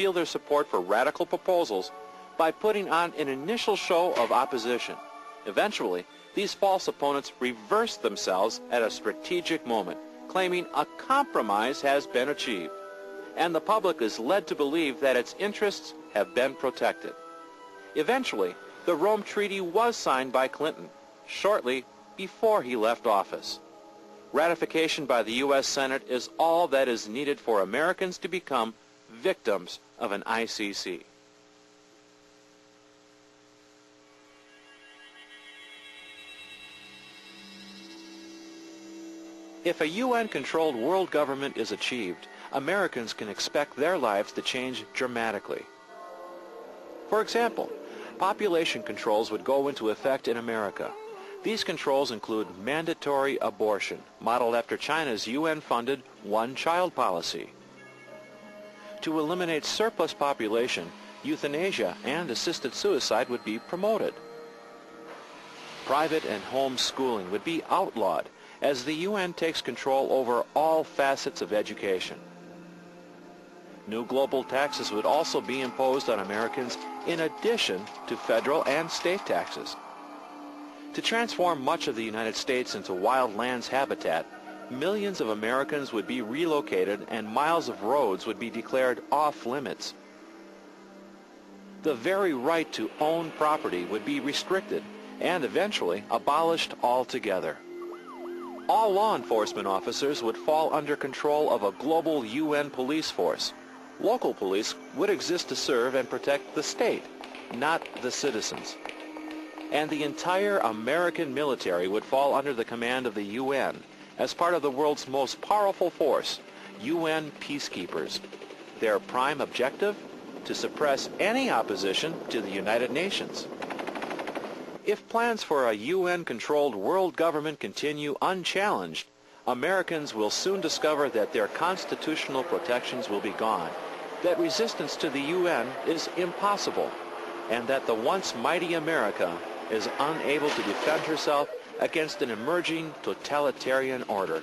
steal their support for radical proposals by putting on an initial show of opposition. Eventually, these false opponents reverse themselves at a strategic moment, claiming a compromise has been achieved, and the public is led to believe that its interests have been protected. Eventually, the Rome Treaty was signed by Clinton, shortly before he left office. Ratification by the U.S. Senate is all that is needed for Americans to become victims of an ICC. If a UN-controlled world government is achieved, Americans can expect their lives to change dramatically. For example, population controls would go into effect in America. These controls include mandatory abortion, modeled after China's UN-funded one-child policy. To eliminate surplus population, euthanasia and assisted suicide would be promoted. Private and home schooling would be outlawed, as the UN takes control over all facets of education. New global taxes would also be imposed on Americans in addition to federal and state taxes. To transform much of the United States into wild lands habitat, millions of Americans would be relocated and miles of roads would be declared off-limits. The very right to own property would be restricted and eventually abolished altogether. All law enforcement officers would fall under control of a global UN police force. Local police would exist to serve and protect the state, not the citizens. And the entire American military would fall under the command of the UN as part of the world's most powerful force, UN peacekeepers. Their prime objective? To suppress any opposition to the United Nations. If plans for a UN-controlled world government continue unchallenged, Americans will soon discover that their constitutional protections will be gone, that resistance to the UN is impossible, and that the once mighty America is unable to defend herself against an emerging totalitarian order.